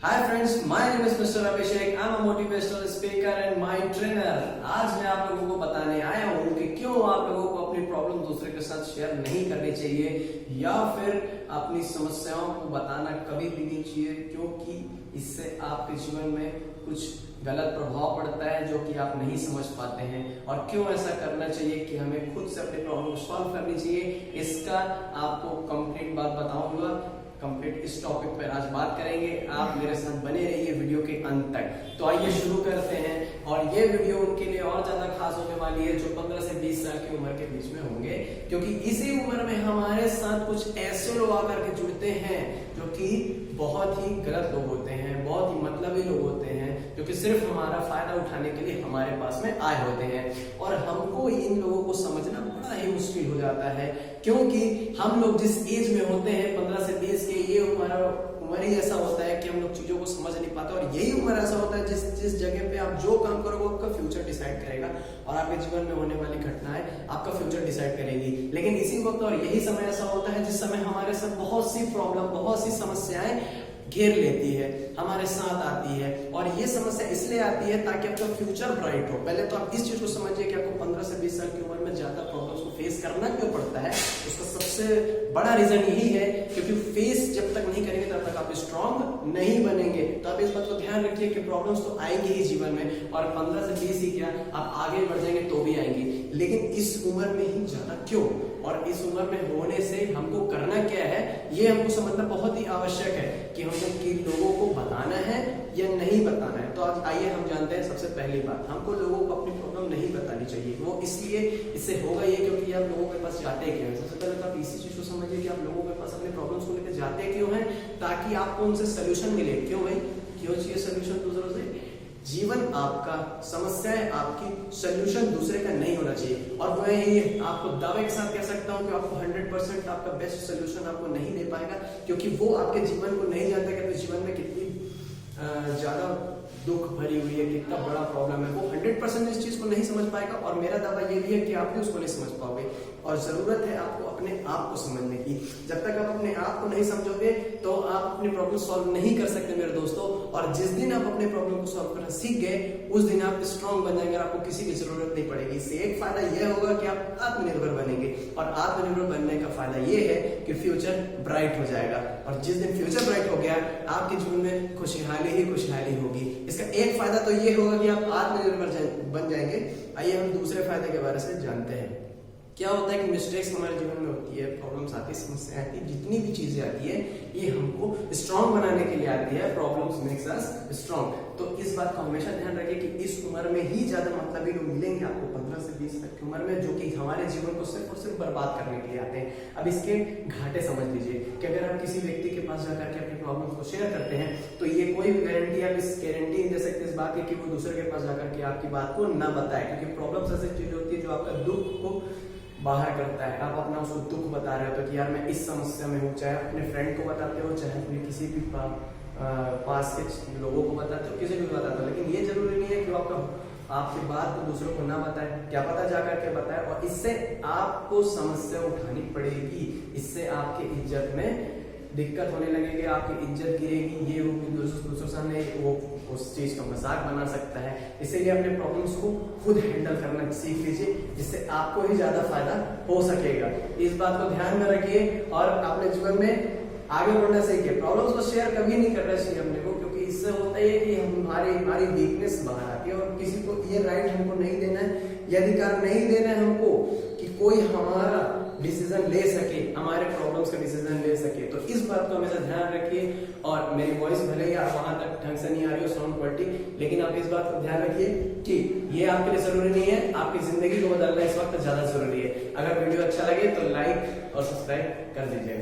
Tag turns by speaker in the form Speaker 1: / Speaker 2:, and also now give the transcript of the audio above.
Speaker 1: Hi friends, my name is Mr. Abhishek. I'm a motivational speaker and mind trainer. आज मैं आप लोगों को बताने आया हूँ कि क्यों आप लोगों को अपनी प्रॉब्लम दूसरे के साथ शेयर नहीं करनी चाहिए या फिर अपनी समस्याओं को बताना कभी भी नहीं चाहिए, क्योंकि इससे आपके जीवन में कुछ गलत प्रभाव पड़ता है जो कि आप नहीं समझ पाते हैं। और क्यों ऐसा करना चाहिए कि हमें खुद से अपनी प्रॉब्लम को सॉल्व करनी चाहिए, इसका आपको कंप्लीट बात बताऊंगा। कंप्लीट इस टॉपिक पर आज बात करेंगे। आप मेरे साथ बने रहिए वीडियो के अंत तक। तो आइए शुरू करते हैं। और ये वीडियो उनके लिए और ज्यादा खास होने वाली है जो 15 से 20 साल की उम्र के बीच में होंगे, क्योंकि इसी उम्र में हमारे साथ कुछ ऐसे लोग आकर के जुड़ते हैं जो कि बहुत ही गलत लोग होते हैं, बहुत ही मतलबी लोग होते हैं, जो कि सिर्फ हमारा फायदा उठाने के लिए हमारे पास में आए होते हैं। और हमको इन लोगों को समझना बड़ा ही मुश्किल हो जाता है, क्योंकि हम लोग जिस एज में होते हैं 15 से 20 के, ये उम्र ही ऐसा होता है कि हम लोग चीजों को समझ नहीं पाते। और यही उम्र ऐसा होता है जिस जगह पे आप जो काम करोगे आपका फ्यूचर डिसाइड करेगा और आपके जीवन में होने वाली घटनाएं आपका फ्यूचर डिसाइड करेगी। लेकिन इसी वक्त और यही समय ऐसा होता है जिस समय हमारे साथ बहुत सी प्रॉब्लम, बहुत सी समस्याएं घेर लेती है, हमारे साथ आती है। और ये समस्या इसलिए आती है ताकि आपका फ्यूचर ब्राइट हो। पहले तो आप इस चीज को समझिए कि आपको 15 से 20 साल की उम्र में ज्यादा प्रॉब्लम्स को फेस करना क्यों पड़ता है। उसका सबसे बड़ा रीजन यही है क्योंकि फेस जब तक नहीं करेंगे तब तक आप स्ट्रांग नहीं बनेंगे। तो आप इस बात को ध्यान रखिए कि प्रॉब्लम्स तो आएंगी ही जीवन में, और 15 से 20 ही क्या, आप आगे बढ़ जाएंगे तो भी आएंगी। लेकिन इस उम्र में ही ज्यादा क्यों, और इस उम्र में होने से हमको करना क्या है, ये हमको समझना बहुत ही आवश्यक है कि हमको किन लोगों को बताना है या नहीं बताना है। तो आज आइए हम जानते हैं। सबसे पहली बात, हमको लोगों को अपनी प्रॉब्लम नहीं बतानी चाहिए। वो इसलिए इससे होगा ये क्योंकि आप लोगों के पास जाते क्यों हैं। सबसे पहले तो आप इसी चीज को समझिए कि आप लोगों के पास अपने प्रॉब्लम्स को लेकर जाते क्यों हैं, ताकि आपको उनसे सोल्यूशन मिले। क्यों भाई, क्यों चाहिए सोल्यूशन दूसरों से? जीवन आपका, समस्याएं आपकी, सोल्यूशन दूसरे का नहीं होना चाहिए। और मैं ये आपको दावे के साथ कह सकता हूं कि आपको 100% आपका बेस्ट सोल्यूशन आपको नहीं दे पाएगा, क्योंकि वो आपके जीवन को नहीं जानता कि आपके जीवन में कितनी ज्यादा दुख भरी हुई है, कितना बड़ा प्रॉब्लम है। वो 100% इस चीज को नहीं समझ पाएगा। और मेरा दावा ये भी है कि आप भी उसको नहीं समझ पाओगे। और जरूरत है आपको अपने आप को समझने की। जब तक आप अपने आप को नहीं समझोगे तो आप अपनी प्रॉब्लम सॉल्व नहीं कर सकते मेरे दोस्तों। और जिस दिन आप अपने प्रॉब्लम को सॉल्व करना सीख गए उस दिन आप स्ट्रांग बन जाएंगे, आपको किसी की जरूरत नहीं पड़ेगी। इससे एक फायदा यह होगा कि आप आत्मनिर्भर बनेंगे, और आत्मनिर्भर बनने का फायदा यह है कि फ्यूचर ब्राइट हो जाएगा। और जिस दिन फ्यूचर ब्राइट हो गया आपके जीवन में खुशहाली ही खुशहाली होगी। इसका एक फायदा तो ये होगा कि आप आत्मनिर्भर बन जाएंगे। आइए हम दूसरे फायदे के बारे में जानते हैं। क्या होता है कि मिस्टेक्स हमारे जीवन में होती है, प्रॉब्लम्स आती है, समस्याएं आती है, जितनी भी चीजें आती है ये हमको स्ट्रांग बनाने के लिए आती है। Problems makes us strong. तो इस बात को हमेशा ध्यान रखिए कि इस उम्र में ही ज्यादा मतलबी लोग मिलेंगे आपको 15 से 20 तक की उम्र में, जो कि हमारे जीवन को सिर्फ और सिर्फ बर्बाद करने के लिए आते हैं। अब इसके घाटे समझ लीजिए कि अगर आप किसी व्यक्ति के पास जाकर के अपनी प्रॉब्लम्स को शेयर करते हैं तो ये कोई भी गारंटी, आप इस गारंटी नहीं दे सकते इस बात की कि वो दूसरे के पास जाकर के आपकी बात को ना बताए। क्योंकि प्रॉब्लम्स ऐसी चीज होती है जो आपका दुख को बाहर करता है। आप अपना उसको दुख बता रहे हो तो कि यार मैं इस समस्या में हूँ, चाहे अपने फ्रेंड को बताते हो, चाहे अपने किसी भी पास के लोगों को बताते हो, किसी भी को बताते हो। लेकिन ये जरूरी नहीं है कि आपकी बात को दूसरों को ना बताए, क्या पता जाकर के बताए। और इससे आपको समस्या उठानी पड़ेगी, इससे आपके इज्जत में दिक्कत होने लगेगी, आपकी इज्जत गिरेगी। ये दूसरों सामने वो उस चीज का मजाक बना सकता है। इसीलिए अपने प्रॉब्लम्स को खुद हैंडल करना सीख लीजिए, जिससे आपको ही ज्यादा फायदा हो सकेगा। इस बात को ध्यान में रखिए और अपने जीवन में आगे बढ़ना सीखिए। प्रॉब्लम्स को शेयर कभी नहीं करना चाहिए अपने को, क्योंकि इससे होता है कि हमारी वीकनेस बाहर आती है। और किसी को ये राइट हमको नहीं देना है, ये अधिकार नहीं देना है हमको कि कोई हमारा डिसीजन ले सके, हमारे प्रॉब्लम्स का डिसीजन ले सके। तो इस बात को हमेशा ध्यान रखिए। और मेरी वॉइस भले ही वहां तक ढंग से नहीं आ रही हो, साउंड क्वालिटी, लेकिन आप इस बात को ध्यान रखिए कि ये आपके लिए जरूरी नहीं है, आपकी जिंदगी को बदलना इस वक्त ज्यादा जरूरी है। अगर वीडियो अच्छा लगे तो लाइक और सब्सक्राइब कर दीजिएगा।